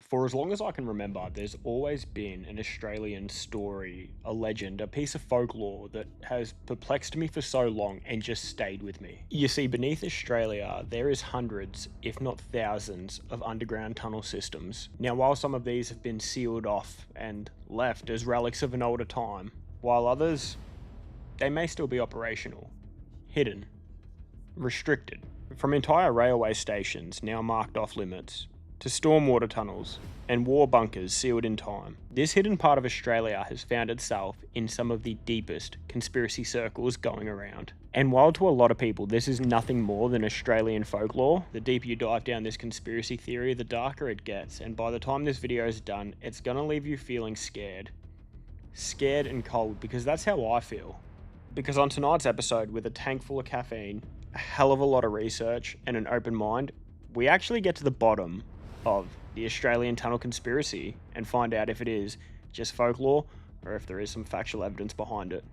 For as long as I can remember, there's always been an Australian story, a legend, a piece of folklore that has perplexed me for so long and just stayed with me. You see, beneath Australia, there is hundreds, if not thousands, of underground tunnel systems. Now, while some of these have been sealed off and left as relics of an older time, while others, they may still be operational, hidden, restricted. From entire railway stations now marked off limits, to stormwater tunnels and war bunkers sealed in time. This hidden part of Australia has found itself in some of the deepest conspiracy circles going around. And while to a lot of people this is nothing more than Australian folklore, the deeper you dive down this conspiracy theory, the darker it gets, and by the time this video is done, it's gonna leave you feeling scared. Scared and cold, because that's how I feel. Because on tonight's episode, with a tank full of caffeine, a hell of a lot of research, and an open mind, we actually get to the bottom of the Australian tunnel conspiracy and find out if it is just folklore or if there is some factual evidence behind it.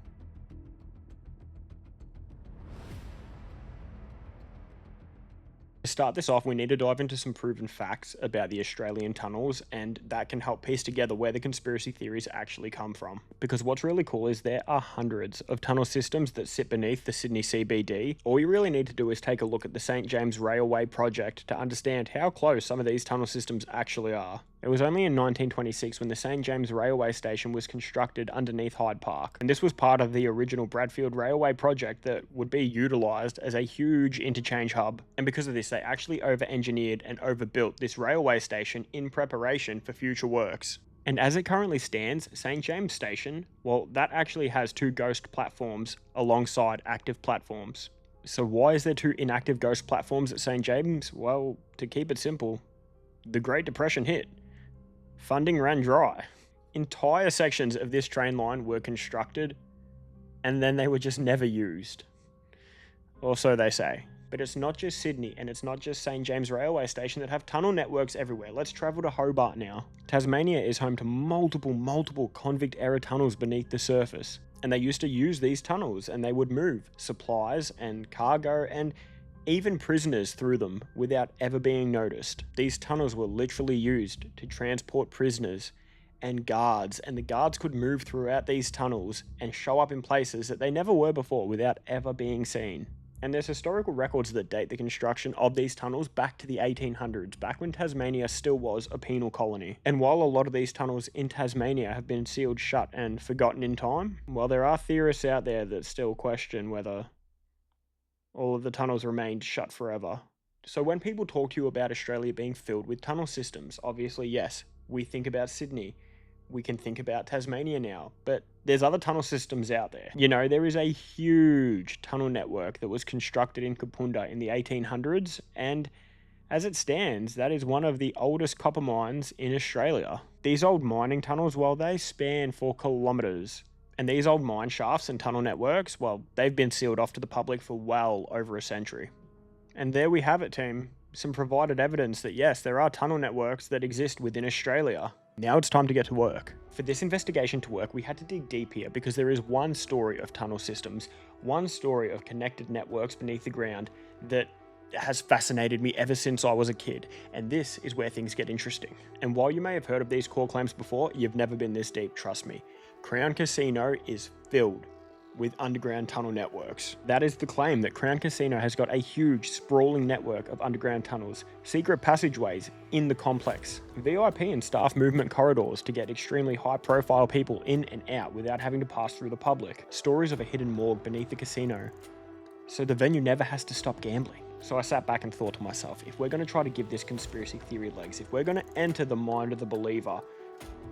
To start this off, we need to dive into some proven facts about the Australian tunnels, and that can help piece together where the conspiracy theories actually come from. Because what's really cool is there are hundreds of tunnel systems that sit beneath the Sydney CBD. All you really need to do is take a look at the St. James Railway project to understand how close some of these tunnel systems actually are. It was only in 1926 when the St. James Railway Station was constructed underneath Hyde Park, and this was part of the original Bradfield Railway project that would be utilised as a huge interchange hub. And because of this, they actually over-engineered and overbuilt this railway station in preparation for future works. And as it currently stands, St. James Station, well, that actually has two ghost platforms alongside active platforms. So why is there two inactive ghost platforms at St. James? Well, to keep it simple, the Great Depression hit. Funding ran dry. Entire sections of this train line were constructed and then they were just never used. Or so they say. But it's not just Sydney and it's not just St. James Railway Station that have tunnel networks everywhere. Let's travel to Hobart now. Tasmania is home to multiple convict-era tunnels beneath the surface. And they used to use these tunnels and they would move supplies and cargo and even prisoners through them without ever being noticed. These tunnels were literally used to transport prisoners and guards, and the guards could move throughout these tunnels and show up in places that they never were before without ever being seen. And there's historical records that date the construction of these tunnels back to the 1800s, back when Tasmania still was a penal colony. And while a lot of these tunnels in Tasmania have been sealed shut and forgotten in time, well, there are theorists out there that still question whether all of the tunnels remained shut forever. So when people talk to you about Australia being filled with tunnel systems, obviously yes, we think about Sydney. We can think about Tasmania now, but there's other tunnel systems out there. You know, there is a huge tunnel network that was constructed in Kapunda in the 1800s, and as it stands, that is one of the oldest copper mines in Australia. These old mining tunnels, well, they span for kilometres. And these old mine shafts and tunnel networks, well, they've been sealed off to the public for well over a century. And there we have it, team. Some provided evidence that yes, there are tunnel networks that exist within Australia. Now it's time to get to work. For this investigation to work, we had to dig deep here because there is one story of tunnel systems, one story of connected networks beneath the ground that has fascinated me ever since I was a kid, and this is where things get interesting. And while you may have heard of these core claims before, you've never been this deep, trust me. Crown Casino is filled with underground tunnel networks. That is the claim, that Crown Casino has got a huge, sprawling network of underground tunnels, secret passageways in the complex, VIP and staff movement corridors to get extremely high-profile people in and out without having to pass through the public, stories of a hidden morgue beneath the casino, so the venue never has to stop gambling. So I sat back and thought to myself, if we're going to try to give this conspiracy theory legs, if we're going to enter the mind of the believer,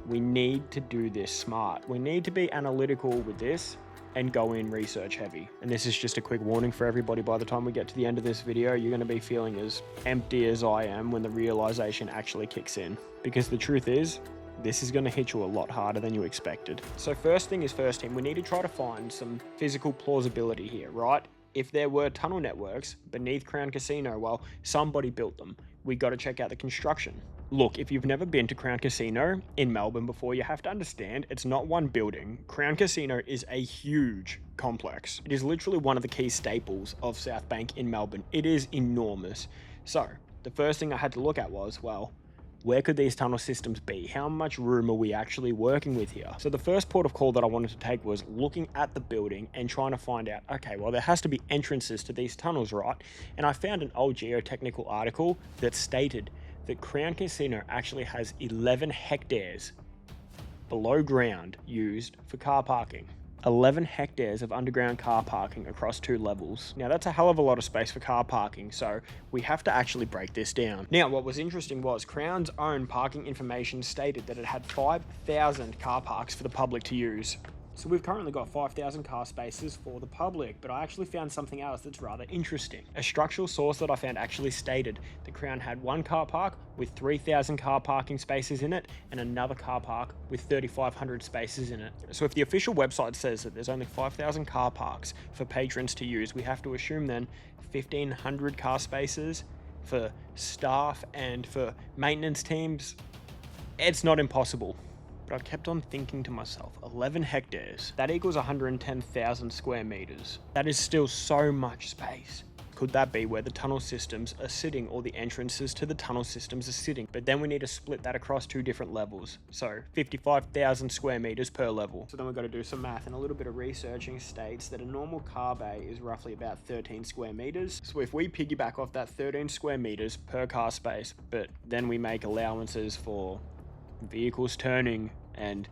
we need to do this smart. We need to be analytical with this and go in research heavy. And this is just a quick warning for everybody. By the time we get to the end of this video, you're going to be feeling as empty as I am when the realization actually kicks in. Because the truth is, this is going to hit you a lot harder than you expected. So first thing is first, team, we need to try to find some physical plausibility here, right? If there were tunnel networks beneath Crown Casino, well, somebody built them. We got to check out the construction. Look, if you've never been to Crown Casino in Melbourne before, you have to understand it's not one building. Crown Casino is a huge complex. It is literally one of the key staples of South Bank in Melbourne. It is enormous. So the first thing I had to look at was, well, where could these tunnel systems be? How much room are we actually working with here? So the first port of call that I wanted to take was looking at the building and trying to find out, okay, well, there has to be entrances to these tunnels, right? And I found an old geotechnical article that stated that Crown Casino actually has 11 hectares below ground used for car parking. 11 hectares of underground car parking across 2 levels. Now that's a hell of a lot of space for car parking, so we have to actually break this down. Now what was interesting was Crown's own parking information stated that it had 5,000 car parks for the public to use. So we've currently got 5,000 car spaces for the public, but I actually found something else that's rather interesting. A structural source that I found actually stated that Crown had one car park with 3,000 car parking spaces in it and another car park with 3,500 spaces in it. So if the official website says that there's only 5,000 car parks for patrons to use, we have to assume then 1,500 car spaces for staff and for maintenance teams. It's not impossible. But I kept on thinking to myself, 11 hectares, that equals 110,000 square meters. That is still so much space. Could that be where the tunnel systems are sitting, or the entrances to the tunnel systems are sitting? But then we need to split that across 2 different levels. So 55,000 square meters per level. So then we've got to do some math, and a little bit of researching states that a normal car bay is roughly about 13 square meters. So if we piggyback off that 13 square meters per car space, but then we make allowances for vehicles turning and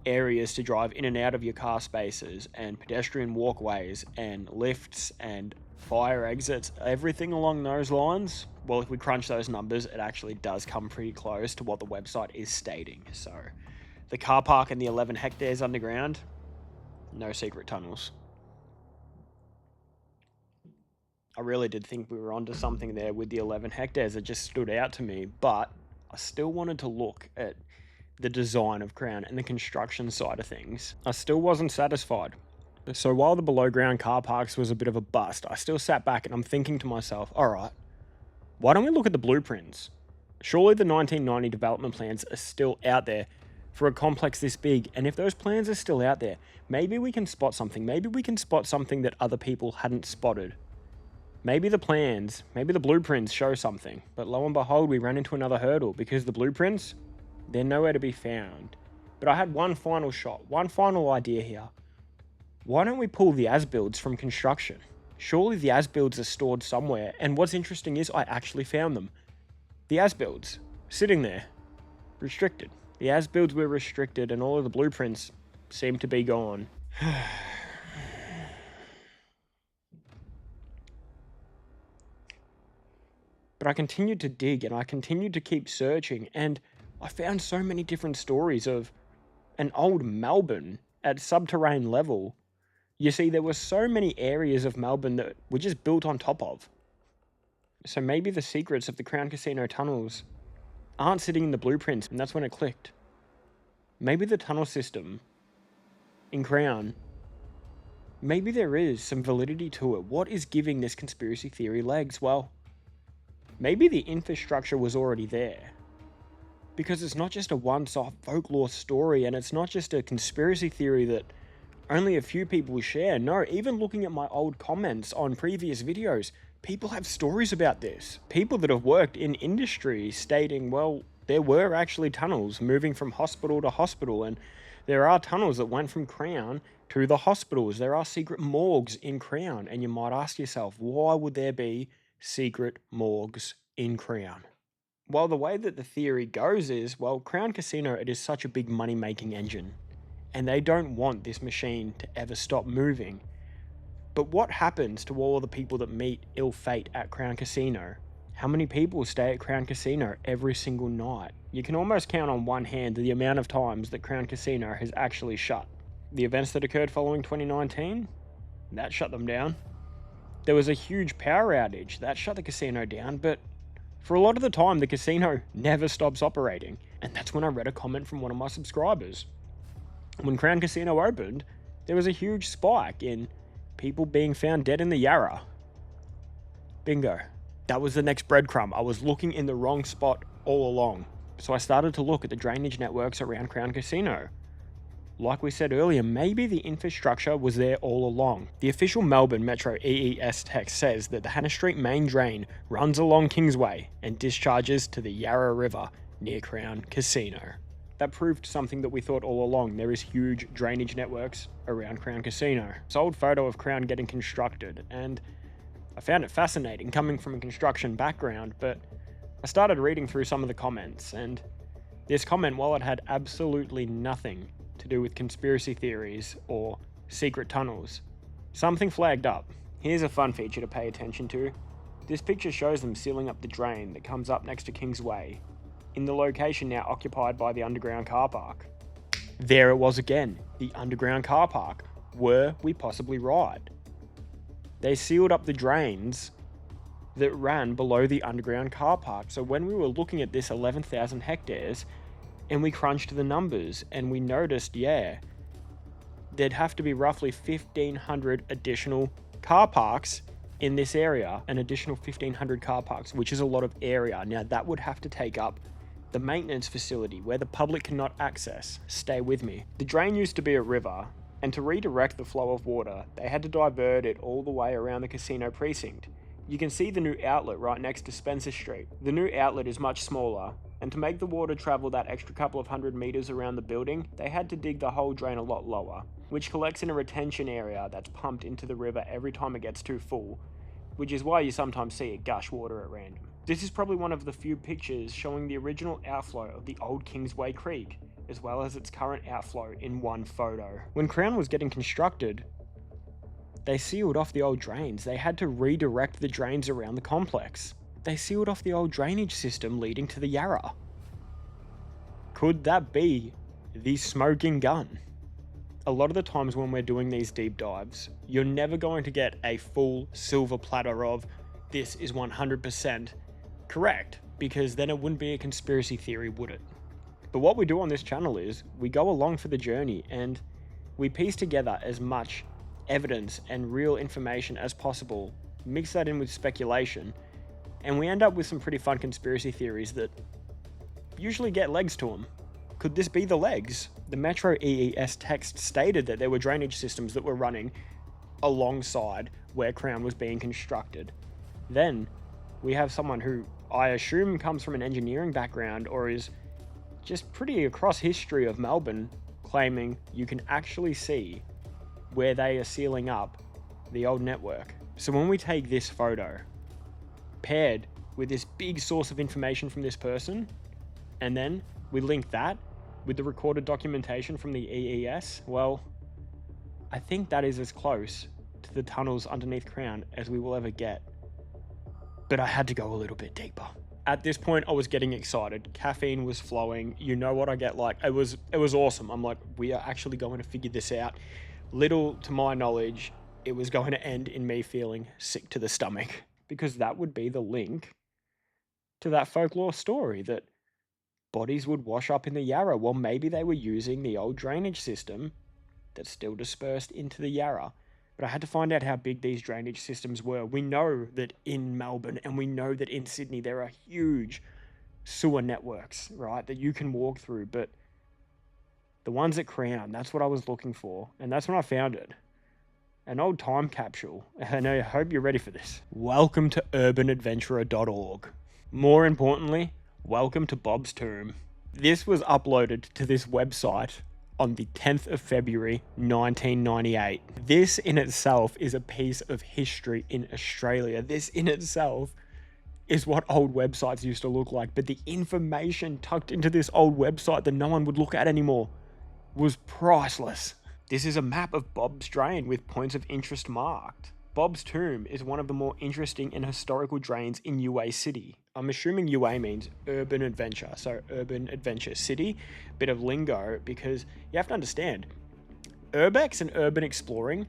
areas to drive in and out of your car spaces and pedestrian walkways and lifts and fire exits, everything along those lines, well, if we crunch those numbers, it actually does come pretty close to what the website is stating. So the car park and the 11 hectares underground, no secret tunnels. I really did think we were onto something there with the 11 hectares. It just stood out to me, but I still wanted to look at the design of Crown and the construction side of things. I still wasn't satisfied. So while the below ground car parks was a bit of a bust, I still sat back and I'm thinking to myself, all right, why don't we look at the blueprints? Surely the 1990 development plans are still out there for a complex this big, and if those plans are still out there, maybe we can spot something. Maybe we can spot something that other people hadn't spotted. Maybe the plans, maybe the blueprints show something, but lo and behold, we ran into another hurdle because the blueprints, they're nowhere to be found. But I had one final shot, one final idea here. Why don't we pull the as-builds from construction? Surely the as-builds are stored somewhere, and what's interesting is I actually found them. The as-builds, sitting there, restricted. The as-builds were restricted and all of the blueprints seem to be gone. But I continued to dig and I continued to keep searching, and I found so many different stories of an old Melbourne at subterranean level. You see, there were so many areas of Melbourne that were just built on top of. So maybe the secrets of the Crown Casino tunnels aren't sitting in the blueprints, and that's when it clicked. Maybe the tunnel system in Crown, maybe there is some validity to it. What is giving this conspiracy theory legs? Well, maybe the infrastructure was already there. Because it's not just a one-off folklore story, and it's not just a conspiracy theory that only a few people share. No, even looking at my old comments on previous videos, people have stories about this. People that have worked in industry stating, well, there were actually tunnels moving from hospital to hospital, and there are tunnels that went from Crown to the hospitals. There are secret morgues in Crown, and you might ask yourself, why would there be secret morgues in Crown? Well, the way that the theory goes is, well, Crown Casino, it is such a big money-making engine, and they don't want this machine to ever stop moving. But what happens to all the people that meet ill fate at Crown Casino? How many people stay at Crown Casino every single night? You can almost count on one hand the amount of times that Crown Casino has actually shut. The events that occurred following 2019, that shut them down. There was a huge power outage, that shut the casino down, but for a lot of the time, the casino never stops operating. And that's when I read a comment from one of my subscribers. When Crown Casino opened, there was a huge spike in people being found dead in the Yarra. Bingo. That was the next breadcrumb. I was looking in the wrong spot all along. So I started to look at the drainage networks around Crown Casino. Like we said earlier, maybe the infrastructure was there all along. The official Melbourne Metro EES text says that the Hannah Street main drain runs along Kingsway and discharges to the Yarra River near Crown Casino. That proved something that we thought all along. There is huge drainage networks around Crown Casino. It's an old photo of Crown getting constructed, and I found it fascinating coming from a construction background, but I started reading through some of the comments, and this comment, while it had absolutely nothing to do with conspiracy theories or secret tunnels, something flagged up. Here's a fun feature to pay attention to. This picture shows them sealing up the drain that comes up next to Kingsway, in the location now occupied by the underground car park. There it was again, the underground car park. Were we possibly right? They sealed up the drains that ran below the underground car park. So when we were looking at this 11,000 hectares and we crunched the numbers and we noticed, yeah, there'd have to be roughly 1,500 additional car parks in this area, an additional 1,500 car parks, which is a lot of area. Now that would have to take up the maintenance facility where the public cannot access. Stay with me. The drain used to be a river, and to redirect the flow of water, they had to divert it all the way around the casino precinct. You can see the new outlet right next to Spencer Street. The new outlet is much smaller, and to make the water travel that extra couple of 100 meters around the building, they had to dig the whole drain a lot lower, which collects in a retention area that's pumped into the river every time it gets too full, which is why you sometimes see it gush water at random. This is probably one of the few pictures showing the original outflow of the old Kingsway Creek, as well as its current outflow in one photo. When Crown was getting constructed, they sealed off the old drains. They had to redirect the drains around the complex. They sealed off the old drainage system leading to the Yarra. Could that be the smoking gun? A lot of the times when we're doing these deep dives, you're never going to get a full silver platter of this is 100% correct, because then it wouldn't be a conspiracy theory, would it? But what we do on this channel is we go along for the journey and we piece together as much evidence and real information as possible, mix that in with speculation, and we end up with some pretty fun conspiracy theories that usually get legs to them. Could this be the legs? The Metro EES text stated that there were drainage systems that were running alongside where Crown was being constructed. Then we have someone who I assume comes from an engineering background or is just pretty across history of Melbourne, claiming you can actually see where they are sealing up the old network. So when we take this photo, paired with this big source of information from this person, and then we link that with the recorded documentation from the EES, well, I think that is as close to the tunnels underneath Crown as we will ever get. But I had to go a little bit deeper. At this point, I was getting excited. Caffeine was flowing. You know what I get like. It was awesome. I'm like, we are actually going to figure this out. Little to my knowledge, it was going to end in me feeling sick to the stomach, because that would be the link to that folklore story that bodies would wash up in the Yarra. Well, maybe they were using the old drainage system that's still dispersed into the Yarra. But I had to find out how big these drainage systems were. We know that in Melbourne and we know that in Sydney there are huge sewer networks, right, that you can walk through. But the ones at Crown, that's what I was looking for. And that's when I found it. An old time capsule. And I hope you're ready for this. Welcome to urbanadventurer.org. More importantly, welcome to Bob's Tomb. This was uploaded to this website on the 10th of February, 1998. This in itself is a piece of history in Australia. This in itself is what old websites used to look like. But the information tucked into this old website that no one would look at anymore was priceless. This is a map of Bob's Drain with points of interest marked. Bob's Tomb is one of the more interesting and historical drains in UA City. I'm assuming UA means urban adventure, so urban adventure city. Bit of lingo, because you have to understand, urbex and urban exploring,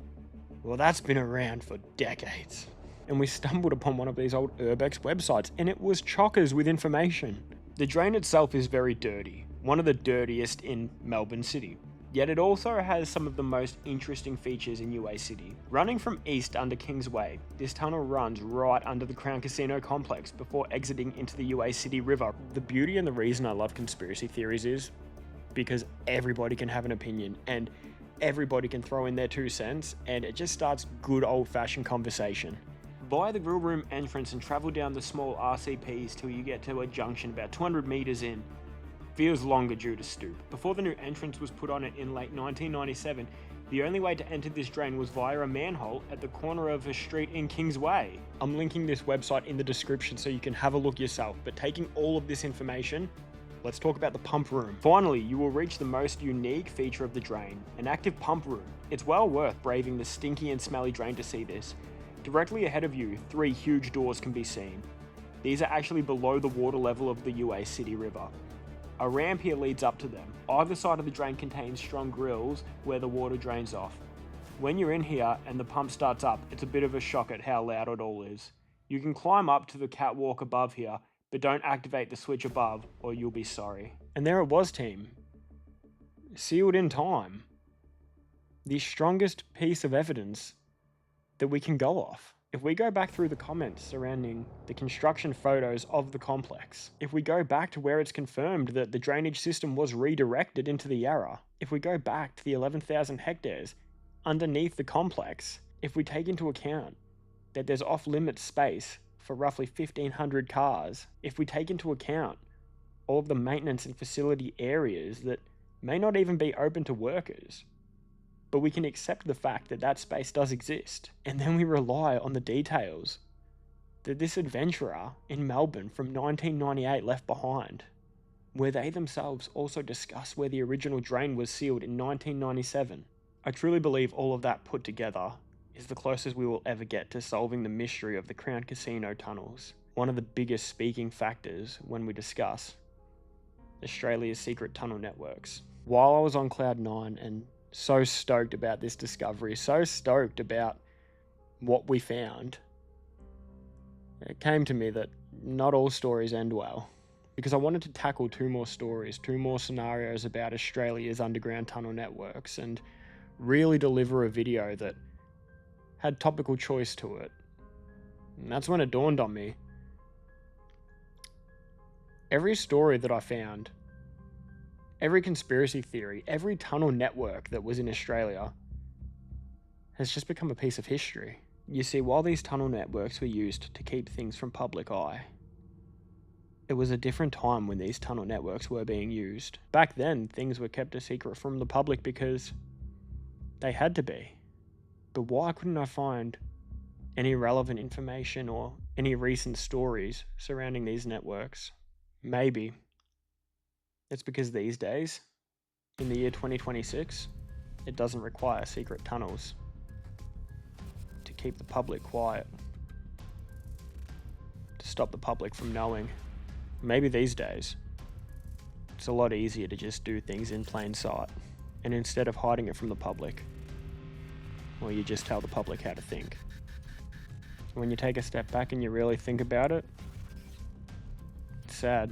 well, that's been around for decades. And we stumbled upon one of these old urbex websites, and it was chockers with information. The drain itself is very dirty, one of the dirtiest in Melbourne City. Yet it also has some of the most interesting features in UA City. Running from east under Kingsway, this tunnel runs right under the Crown Casino complex before exiting into the UA City River. The beauty and the reason I love conspiracy theories is because everybody can have an opinion and everybody can throw in their 2 cents, and it just starts good old-fashioned conversation. Via the grill room entrance and travel down the small RCPs till you get to a junction about 200 meters in. feels longer due to stoop. Before the new entrance was put on it in late 1997, the only way to enter this drain was via a manhole at the corner of a street in Kingsway. I'm linking this website in the description so you can have a look yourself, but taking all of this information, let's talk about the pump room. Finally, you will reach the most unique feature of the drain, an active pump room. It's well worth braving the stinky and smelly drain to see this. Directly ahead of you, 3 huge doors can be seen. These are actually below the water level of the UA City River. A ramp here leads up to them. Either side of the drain contains strong grills where the water drains off. When you're in here and the pump starts up, it's a bit of a shock at how loud it all is. You can climb up to the catwalk above here, but don't activate the switch above or you'll be sorry. And there it was, team. Sealed in time. The strongest piece of evidence that we can go off. If we go back through the comments surrounding the construction photos of the complex, if we go back to where it's confirmed that the drainage system was redirected into the Yarra, if we go back to the 11,000 hectares underneath the complex, if we take into account that there's off-limits space for roughly 1,500 cars, if we take into account all of the maintenance and facility areas that may not even be open to workers, but we can accept the fact that that space does exist, and then we rely on the details that this adventurer in Melbourne from 1998 left behind, where they themselves also discuss where the original drain was sealed in 1997. I truly believe all of that put together is the closest we will ever get to solving the mystery of the Crown Casino tunnels, one of the biggest speaking factors when we discuss Australia's secret tunnel networks. While I was on Cloud 9 and so stoked about this discovery, so stoked about what we found, it came to me that not all stories end well, because I wanted to tackle 2 more stories, 2 more scenarios about Australia's underground tunnel networks, and really deliver a video that had topical choice to it. And that's when it dawned on me. Every story that I found, every conspiracy theory, every tunnel network that was in Australia has just become a piece of history. You see, while these tunnel networks were used to keep things from public eye, it was a different time when these tunnel networks were being used. Back then, things were kept a secret from the public because they had to be. But why couldn't I find any relevant information or any recent stories surrounding these networks? Maybe it's because these days, in the year 2026, it doesn't require secret tunnels to keep the public quiet, to stop the public from knowing. Maybe these days, it's a lot easier to just do things in plain sight, and instead of hiding it from the public, well, you just tell the public how to think. When you take a step back and you really think about it, it's sad.